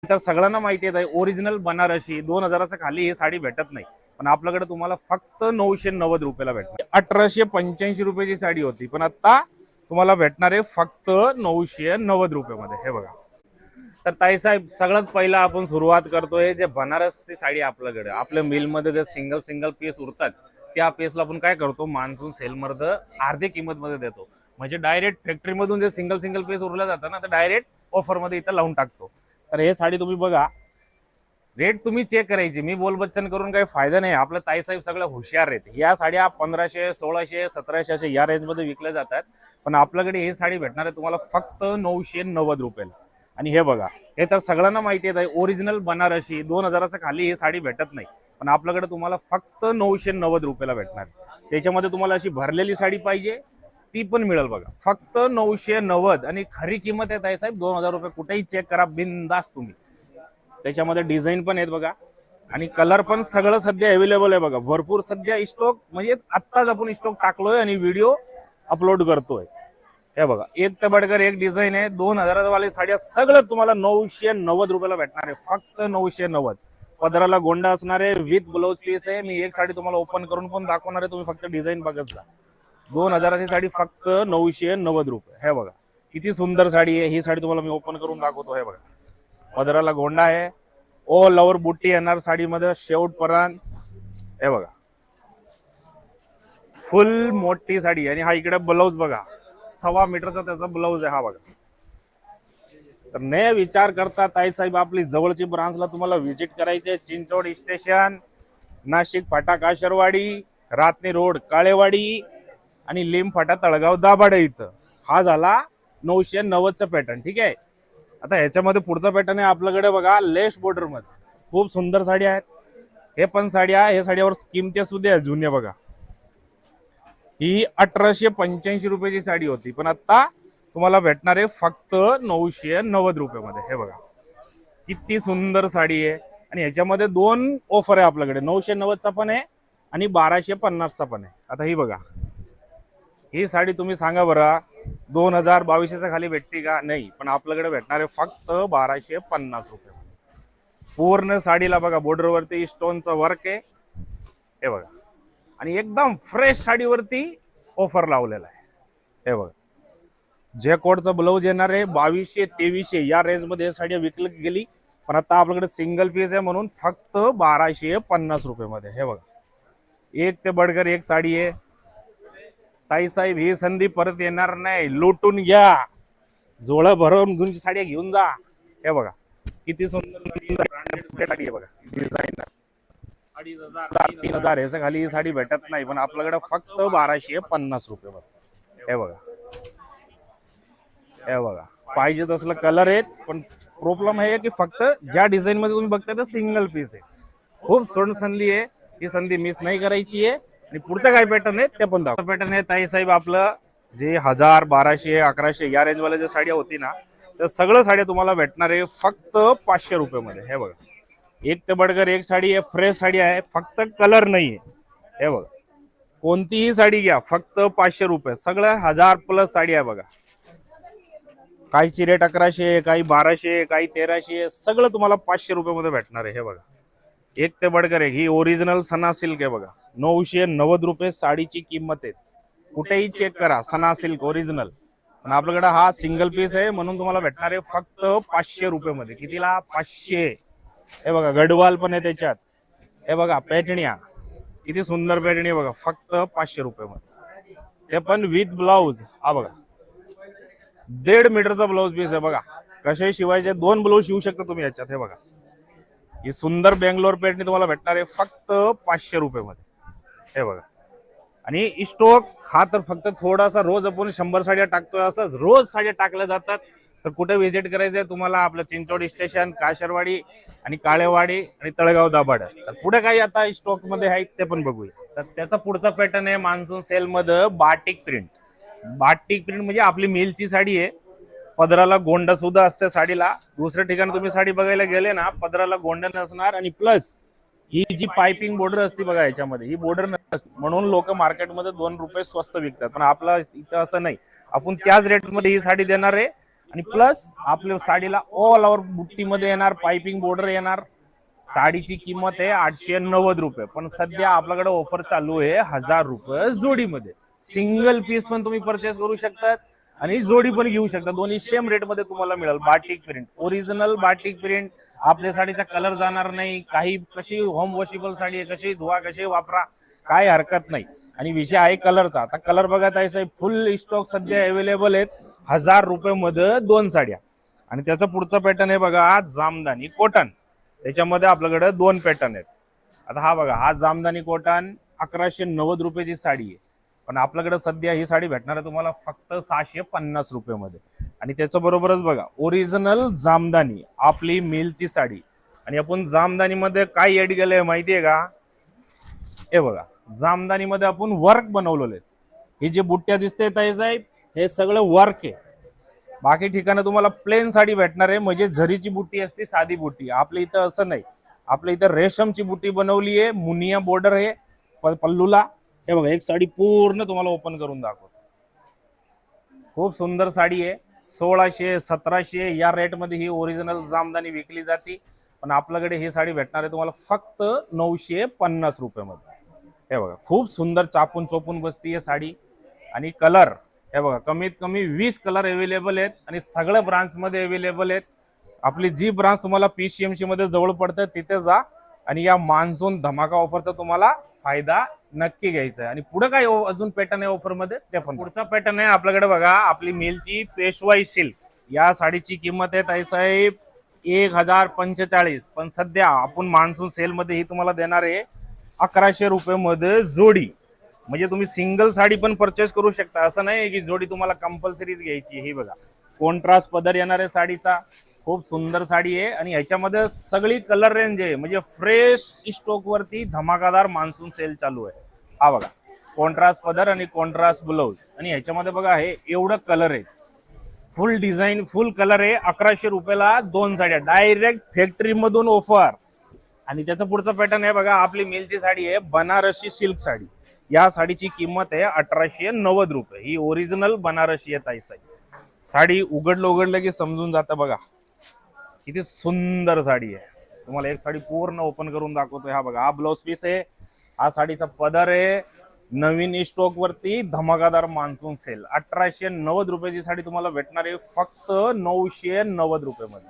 तर सगळ्यांना माहिती आहे ओरिजिनल बनारसी 2000 खाली ही साडी भेटत नाही, पण आपल्याकडे तुम्हाला फक्त 990 रुपयाला भेटणार. 1885 रुपयाची साडी होती, पण आता तुम्हाला भेटणार आहे फक्त 990 रुपयामध्ये. हे बघा. तर ताई साहेब, सगळ्यात पहिला आपण सुरुवात करतोय जे बनारसची साडी आपल्याकडे आपल्या मिलमध्ये जे सिंगल सिंगल पीस उरतात, त्या पीसला आपण काय करतो, मान्सून सेल मध्ये अर्धी किंमत मध्ये देतो. म्हणजे डायरेक्ट फॅक्टरी मधून जे सिंगल सिंगल पीस उरलं जातं ना, तर डायरेक्ट ऑफर मध्ये इथं लावून टाकतो. तर हे साडी तुम्ही बघा, रेट तुम्ही चेक करायची. मी बोलबच्चन करून काही फायदा नाही. आपलं ताईसाहेब सगळं हुशार आहेत. या साड्या 1500, 1600, 1700 या रेंज मध्ये विकल्या जातात, पण आपल्याकडे ही साडी भेटणार आहे तुम्हाला फक्त 990 रुपयाला. आणि हे बघा, हे तर सगळ्यांना माहिती आहे ओरिजिनल बनारसी 2000 खाली ही साडी भेटत नाही, पण आपल्याकडे तुम्हाला फक्त 990 रुपयाला भेटणार. त्याच्यामध्ये तुम्हाला अशी भरलेली साडी पाहिजे ती पण मिळेल बघा, फक्त 990. आणि खरी किंमत आहे ताईसाहेब 2000 रुपये. कुठेही चेक करा बिनधास्त तुम्ही. त्याच्यामध्ये डिझाईन पण आहेत बघा, आणि कलर पण सगळं सध्या अवेलेबल आहे बघा. भरपूर सध्या स्टॉक, म्हणजे आत्ताच आपण स्टॉक टाकलोय आणि व्हिडिओ अपलोड करतोय. हे बघा, एक ते बडकर एक डिझाईन आहे. 2000 वाले साड्या सगळं तुम्हाला 990 रुपयाला भेटणार आहे, फक्त 990. पदराला गोंडा असणार आहे, विथ ब्लाउज पीस आहे. मी एक साडी तुम्हाला ओपन करून पण दाखवणार आहे, तुम्ही फक्त डिझाईन बघत जा. 2000ची साडी फक्त 990 रुपये. हे बघा किती सुंदर साडी आहे. ही साडी तुम्हाला मी ओपन करून दाखवतो. हे बघा, पदराला गोंडा आहे, ऑल ओव्हर बुट्टी येणार साडीमध्ये, शेवट पर्यंत. हे बघा, फुल मोठी साडी. आणि हा इकडे ब्लाऊज बघा, 1.25 मीटरचा त्याचा ब्लाऊज आहे. हा बघा. तर नाही विचार करता ताईसाहेब, आपली जवळची ब्रांचला तुम्हाला व्हिजिट करायचे. चिंचवड स्टेशन, नाशिक फाटा काशरवाडी, रातनी रोड काळेवाडी, आणि लिंब फाटा तळगाव दाभाडे. इथं हा झाला 990चा पॅटर्न. ठीक आहे. आता ह्याच्यामध्ये पुढचा पॅटर्न आहे आपल्याकडे बघा, लेस बॉर्डर मध्ये. खूप सुंदर साडी आहेत. हे पण साड्या, हे साडीवर किमती सुद्धा जुन्या बघा. ही 1885 रुपयाची साडी होती, पण आता तुम्हाला भेटणार आहे फक्त 990 रुपयामध्ये. हे बघा किती सुंदर साडी आहे. आणि ह्याच्यामध्ये दोन ऑफर आहे आपल्याकडे, 990चा पण आहे आणि 1250चा पण आहे. आता ही बघा, ही साडी तुम्ही सांगा बरं, 2022च्या खाली भेटते का? नाही, पण आपल्याकडे भेटणार आहे फक्त 1250 रुपये. पूर्ण साडीला बघा बॉर्डरवरती स्टोनचं वर्क आहे. हे बघा, आणि एकदम फ्रेश साडीवरती ऑफर लावलेला आहे. हे बघा, जे कोडचा ब्लाऊज येणार आहे 2200, 2300 या रेंज मध्ये साडी विकली गेली, पण आता आपल्याकडे सिंगल पीस आहे म्हणून फक्त 1250 रुपये मध्ये. हे बघा, एक ते बडकर एक साडी आहे. ताईसाहेब, ही संधी परत येणार नाही. लुटून घ्या, जोळ भरून गुंज साड्या घेऊन जा. हे बघा किती सुंदर साडी आहे बघा. डिझाईन 2500, 3000 ह्याच्या खाली ही साडी भेटत नाही, पण आपल्याकडे फक्त 1250 रुपये मध्ये. हे बघा, हे बघा, पाहिजे तसलं कलर आहेत, पण प्रॉब्लेम आहे की फक्त ज्या डिझाईन मध्ये तुम्ही बघताय ते सिंगल पीस आहे. खूप सोड संधी आहे, ही संधी मिस नाही करायची आहे. आणि पुढचं काय पॅटर्न आहे ते पण दाखव. पॅटर्न आहे ताईसाहेब आपलं, जे 1000, 1200, 1100 या रेंज वाल्या ज्या साड्या होती ना, तर सगळं साड्या तुम्हाला भेटणार आहे फक्त 500 रुपये मध्ये. हे बघा, एक ते बडकर एक साडी आहे, फ्रेश साडी आहे, फक्त कलर नाहीये. हे बघा, कोणतीही साडी घ्या फक्त 500 रुपये. सगळं 1000 प्लस साडी आहे बघा. काहीची रेट 1100, काही 1200, काही 1300, सगळं तुम्हाला 500 रुपये मध्ये भेटणार आहे. हे बघा, एक ते बडकर एक, ही ओरिजिनल सना सिल्क आहे बघा. 990 रुपये साडीची किंमत आहे. कुठेही चेक करा, सना सिल्क ओरिजिनल. पण आपल्याकडे हा सिंगल पीस आहे म्हणून तुम्हाला भेटणार आहे फक्त 500 रुपये मध्ये. कितीला? 500. हे बघा, गडवाल पण आहे त्याच्यात. हे बघा, पैठण्या, किती सुंदर पैठणी बघा, फक्त 500 रुपये मध्ये. हे पण विथ ब्लाऊज. हा बघा, 1.5 मीटरचा ब्लाऊज पीस आहे बघा. कसे शिवायचे, 2 ब्लाऊज शिवू शकता तुम्ही याच्यात. हे बघा, ही सुंदर बेंगलोर पैठणी तुम्हाला भेटणार आहे फक्त 500 रुपये मध्ये. हे बघा, आणि स्टॉक हा तर फक्त थोडासा, रोज आपण 100 साड्या टाकतोय, असं रोज साड्या टाकल्या जातात. तर कुठे व्हिजिट करायचंय तुम्हाला? आपलं चिंचवड स्टेशन, काशरवाडी, आणि काळेवाडी, आणि तळगाव दाभाडे. तर पुढे काही आता स्टॉक मध्ये आहेत ते पण बघूया. तर त्याचा पुढचा पॅटर्न आहे मान्सून सेल मध्ये बाटिक प्रिंट. बाटिक प्रिंट म्हणजे आपली मिलची साडी आहे. पदराला गोंडा सुद्धा असते साडीला. दुसऱ्या ठिकाणी तुम्ही साडी बघायला गेले ना, पदराला गोंडा नसणार, आणि प्लस ही जी पाइपिंग बॉर्डर असते बघा, याच्यामध्ये ही बॉर्डर नसते, म्हणून लोक मार्केटमध्ये 2 रुपये स्वस्त विकतात. पण आपला इथं असं नाही, आपण त्याच रेटमध्ये ही साडी देणार आहे आणि प्लस आपल्या साडीला ऑल ओव्हर बुट्टीमध्ये येणार, पाइपिंग बॉर्डर येणार. साडीची किंमत आहे 890 रुपये, पण सध्या आपल्याकडे ऑफर चालू आहे 1000 रुपये जोडीमध्ये. सिंगल पीस पण तुम्ही परचेस करू शकतात आणि जोडी पण घेऊ शकता. दोन्ही सेम रेट मध्ये तुम्हाला मिळेल. Batik print, original batik print. आपल्या साडीचा कलर जाणार नाही. काही कशी होम वॉशेबल साडी आहे, कशी धुवा कशी वापरा, काय हरकत नाही. आणि विषय आहे कलरचा. आता कलर बघत आहे साहेब, फुल स्टॉक सध्या अवेलेबल आहेत. 1000 रुपये मध्ये 2 साड्या. आणि त्याचा पुढचा पॅटर्न आहे बघा, जामदानी कॉटन. त्याच्यामध्ये आपल्याकडे 2 पॅटर्न आहेत. आता हा बघा, हा जामदानी कॉटन 1190 रुपयाची साडी आहे. पण आपल्याकडे सध्या ही साडी भेटणार आहे तुम्हाला फक्त 650 रुपयामध्ये. आणि त्याच्या बरोबरच बघा, ओरिजिनल जामदानी आपली मिलची साडी. आणि आपण जामदानी मध्ये काय ऍड केलंय माहितीये का? हे बघा, जामदानी मध्ये आपण वर्क बनवलेले. हे जे बुट्ट्या दिसते ताई साहेब, हे सगळं वर्क आहे. बाकी ठिकाणी तुम्हाला प्लेन साडी भेटणार आहे, म्हणजे झरीची बुट्टी असते, साधी बुट्टी. आपल्या इथं असं नाही. आपल्या इथं रेशमची बुट्टी बनवली आहे, मुनिया बॉर्डर आहे पल्लूला. हे बघा, एक साडी पूर्ण तुम्हाला ओपन करून दाखवतो. खूप सुंदर साडी आहे. 1600 1700 या रेट मध्ये ही ओरिजिनल जामदानी विकली जाते. पण आपल्याकडे ही साडी भेटणार आहे तुम्हाला फक्त 950 रुपयामध्ये. हे बघा, खूप सुंदर चापून चोपून बसती आहे साडी. आणि कलर हे बघा, कमीत कमी 20 कलर अवेलेबल आहेत आणि सगळ्या ब्रांच मध्ये अवेलेबल आहेत. आपली जी ब्रांच तुम्हाला PCMC मध्ये जवळ पडतं तिथे जा आणि या मान्सून धमाका ऑफरचा तुम्हाला फायदा नक्की घ्यायचा आहे. आणि पुढे काय अजून पॅटर्न आहे ऑफर मध्ये ते पण. पुढचा पॅटर्न आहे आपल्याकडे बघा, आपली मिलची पेशवाई सिल्क. या साडीची किंमत आहे ताई साहेब 1045. पण सध्या आपण मान्सून सेल मध्ये ही तुम्हाला देणार आहे 1100 रुपये मध्ये जोडी. म्हणजे तुम्ही सिंगल साडी पण परचेस करू शकता. असं नाही की जोडी तुम्हाला कंपल्सरीच घ्यायची. ही बघा, कॉन्ट्रास्ट पदर येणार आहे साडीचा. खूप सुंदर साडी आहे आणि ह्याच्यामध्ये सगळी कलर रेंज आहे. म्हणजे फ्रेश स्टॉक वरती धमाकादार मान्सून सेल चालू आहे. हा बघा, कॉन्ट्रास्ट पदर आणि कॉन्ट्रास्ट ब्लाउज. आणि ह्याच्यामध्ये बघा, हे एवढं कलर आहे, फुल डिझाईन फुल कलर आहे. 1100 रुपयाला 2 साड्या डायरेक्ट फॅक्टरी मधून ऑफर. आणि त्याचा पुढचा पॅटर्न आहे बघा, आपली मिलची साडी आहे बनारसी सिल्क साडी. या साडीची किंमत आहे 1890 रुपये. ही ओरिजिनल बनारसी आहे ताई साहेब. साडी उघडलं की समजून जातं बघा, किती सुंदर साडी आहे. तुम्हाला एक साडी पूर्ण ओपन करून दाखवतोय. हा बघा, हा ब्लाउज पीस आहे, हा साडीचा पदर आहे. नवीन स्टॉक वरती धमाकादार मान्सून सेल. 1890 रुपयाची साडी तुम्हाला भेटणार आहे फक्त 990 रुपयामध्ये.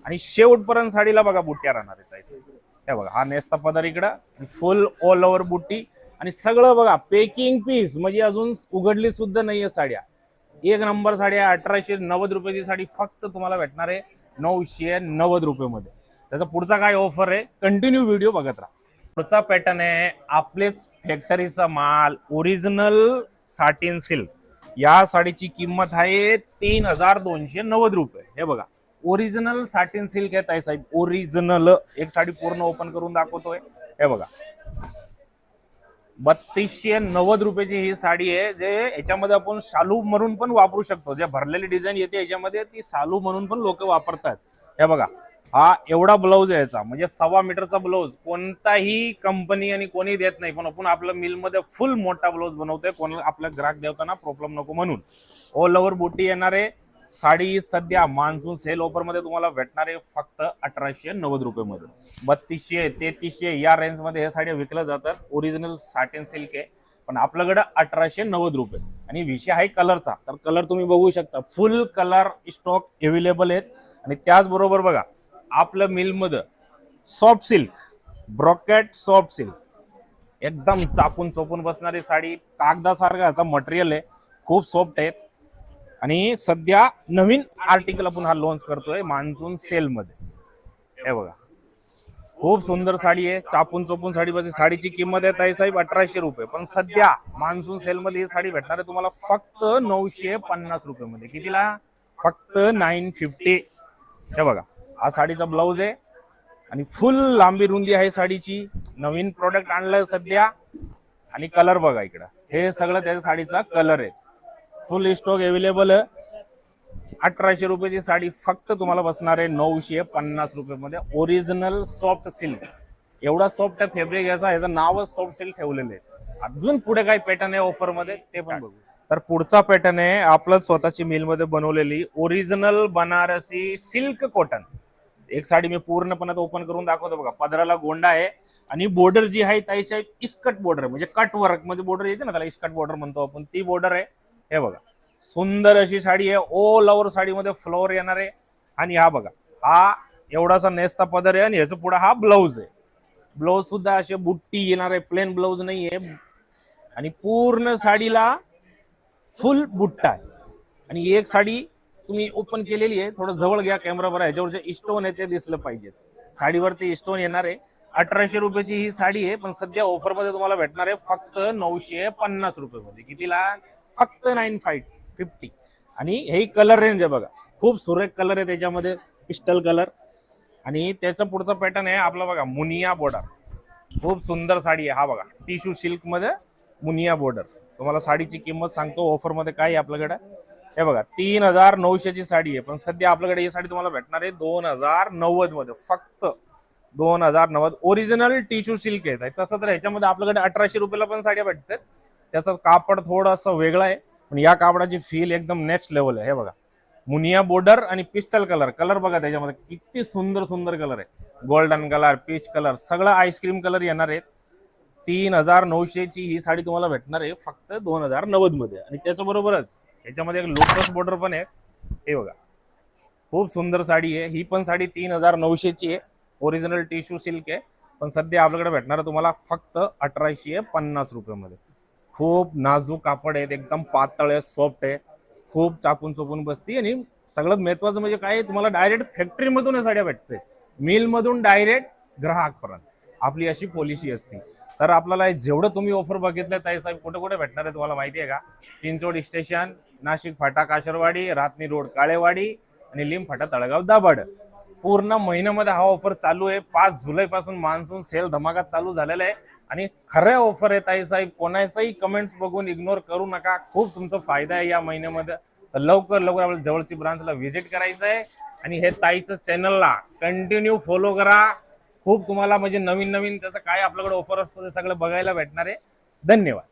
आणि शेवटपर्यंत साडीला बघा बुट्ट्या राहणार आहे ताई साहेब. हे बघा, हा नेसता पदर इकडं, फुल ऑल ओव्हर बुट्टी. आणि सगळं बघा पॅकिंग पीस, म्हणजे अजून उघडली सुद्धा नाहीये साड्या. एक नंबर साड्या. 1890 रुपयाची साडी फक्त तुम्हाला भेटणार आहे 990 रुपयामध्ये. त्याचा पुढचा काय ऑफर आहे, कंटिन्यू व्हिडिओ बघत राहा. पुढचा पॅटर्न आहे आपलेच फॅक्टरीचा माल, ओरिजिनल साटिन सिल्क. या साडीची किंमत आहे 3290 रुपये. हे बघा, ओरिजिनल साटिन सिल्क आहे ताई साहेब, ओरिजिनल. एक साडी पूर्ण ओपन करून दाखवतोय. हे बघा, 3290 रुपयाची ही साडी आहे. जे याच्यामध्ये आपण शालू म्हणून पण वापरू शकतो. जे भरलेली डिझाईन येते याच्यामध्ये, ती शालू म्हणून पण लोक वापरतात. हे बघा, हा एवढा ब्लाऊज आहे याचा, म्हणजे 1.25 मीटरचा ब्लाऊज. कोणताही कंपनी आणि कोणी देत नाही, पण आपण आपल्या मिल मध्ये फुल मोठा ब्लाऊज बनवतोय. कोणाला आपल्या ग्राहक देवताना प्रॉब्लेम नको म्हणून. ऑल ओव्हर बुटी येणार आहे. साडी सध्या मान्सून सेल ऑफर मध्ये तुम्हाला भेटणार आहे फक्त 1890 रुपये मध्ये. 3200 3300 या रेंज मध्ये हे साड्या विकल्या जातात. ओरिजिनल साटिन सिल्क आहे, पण आपल्याकडे 1890 रुपये. आणि विषय आहे कलरचा, तर कलर तुम्ही बघू शकता, फुल कलर स्टॉक अवेलेबल आहेत. आणि त्याचबरोबर बघा, आपल्या मिल मध्ये soft silk, brocade soft silk, एकदम चापून चोपून बसणारी साडी. कागदासारखा याचा मटेरियल आहे, खूप सॉफ्ट आहेत. आणि सध्या नवीन आर्टिकल आपण हा लॉन्च करतोय मान्सून सेल मध्ये. हे बघा, खूप सुंदर साडी आहे, चापून चोपून साडी बस. साडीची किंमत आहे ताई साहेब 1800 रुपये. पण सध्या मान्सून सेल मध्ये ही साडी भेटणार आहे तुम्हाला फक्त 950 रुपये मध्ये. कितीला? फक्त 950. हे बघा, हा साडीचा ब्लाऊज आहे आणि फुल लांबी रुंदी आहे साडीची. नवीन प्रोडक्ट आणलंय सध्या. आणि कलर बघा इकडं, हे सगळं त्या साडीचा कलर आहे. फुल स्टॉक अवेलेबल आहे. 1800 रुपयाची साडी फक्त तुम्हाला बसणार आहे 950 रुपये मध्ये. Original soft silk. एवढा सॉफ्ट फॅब्रिक याचा, ह्याचं नावच सॉफ्ट सिल्क ठेवलेलं आहे. अजून पुढे काय पॅटर्न आहे ऑफर मध्ये ते पण बघू. तर पुढचा पॅटर्न आहे आपलं स्वतःची मिल मध्ये बनवलेली ओरिजिनल बनारसी सिल्क कॉटन. एक साडी मी पूर्णपणे ओपन करून दाखवतो बघा. पदराला गोंडा आहे आणि बॉर्डर जी आहे ताईसाहेब इस्कट बॉर्डर, म्हणजे कट वर्क मध्ये बॉर्डर येते ना, त्याला इस्कट बॉर्डर म्हणतो आपण, ती बॉर्डर आहे. हे बघा सुंदर अशी साडी आहे. ऑल ओव्हर साडीमध्ये फ्लोअर येणार आहे. आणि हा बघा, हा एवढासा नेसता पदर आहे आणि ह्याचा पुढे हा ब्लाऊज आहे. ब्लाऊज सुद्धा असे बुट्टी येणार आहे, प्लेन ब्लाऊज नाहीये. आणि पूर्ण साडीला फुल बुट्टा आहे. आणि एक साडी तुम्ही ओपन केलेली आहे, थोडं जवळ घ्या कॅमेरा बरं, ह्याच्यावर जे स्टोन आहे ते दिसलं पाहिजे. साडीवरती स्टोन येणार आहे. 1800 रुपयाची ही साडी आहे, पण सध्या ऑफर मध्ये तुम्हाला भेटणार आहे फक्त 950 रुपये मध्ये. कितीला? फक्त 9550. आणि हे कलर रेंज आहे बघा, खूप सुरेख कलर आहे त्याच्यामध्ये, पिस्टल कलर. आणि त्याचा पुढचा पॅटर्न आहे आपला बघा मुनिया बॉर्डर. खूप सुंदर साडी आहे. हा बघा टिश्यू सिल्क मध्ये मुनिया बॉर्डर. तुम्हाला साडीची किंमत सांगतो ऑफर मध्ये काय आहे आपल्याकडे. हे बघा 3900 ची साडी आहे, पण सध्या आपल्याकडे ही साडी तुम्हाला भेटणार आहे 2090 मध्ये. फक्त 2090. ओरिजिनल टिश्यू सिल्क आहे. तसं तर ह्याच्यामध्ये आपल्याकडे 1800 रुपयाला पण साड्या भेटतात. त्याचं कापड थोडंसं वेगळं आहे, पण या कापडाची फील एकदम नेक्स्ट लेवल आहे. हे बघा मुनिया बॉर्डर आणि पिस्टल कलर. कलर बघा त्याच्यामध्ये किती सुंदर सुंदर कलर आहे. गोल्डन कलर, पीच कलर, सगळं आईस्क्रीम कलर येणार आहेत. 3900 ची ही साडी तुम्हाला भेटणार आहे फक्त 2090 मध्ये. आणि त्याच्याबरोबरच याच्यामध्ये एक लोटस बॉर्डर पण आहे. हे बघा खूप सुंदर साडी आहे. ही पण साडी 3900 ची आहे. ओरिजिनल टिश्यू सिल्क आहे, पण सध्या आपल्याकडे भेटणार आहे तुम्हाला फक्त 1850 रुपयामध्ये. खूप नाजूक कापड आहे, एकदम पातळ आहे, सॉफ्ट आहे, खूप चापून चोपून बसती. आणि सगळ्यात महत्वाचं म्हणजे काय, तुम्हाला डायरेक्ट फॅक्टरी मधून या साड्या भेटते, मिल मधून डायरेक्ट ग्राहक पर्यंत. आपली अशी पॉलिसी असते. तर आपल्याला जेवढं तुम्ही ऑफर बघितलं ताई साहेब, कुठे कुठे भेटणार आहे तुम्हाला माहिती आहे का? चिंचोड स्टेशन, नाशिक फाटा काशरवाडी, रातनी रोड काळेवाडी आणि लिम फाटा तळगाव दाभाड. पूर्ण महिन्यामध्ये हा ऑफर चालू आहे. 5 जुलै पासून मान्सून सेल धमाका चालू झालेला आहे. आणि खऱ्या ऑफर आहे ताई साहेब, कोणाचाही कमेंट्स बघून इग्नोर करू नका. खूप तुमचा फायदा आहे या महिन्यामध्ये. तर लवकर लवकर आपल्या जवळची ब्रांचला व्हिजिट करायचं आहे. आणि हे ताईचं चॅनलला कंटिन्यू फॉलो करा. खूप तुम्हाला म्हणजे नवीन नवीन त्याचं काय आपल्याकडे ऑफर असतो ते सगळं बघायला भेटणार आहे. धन्यवाद.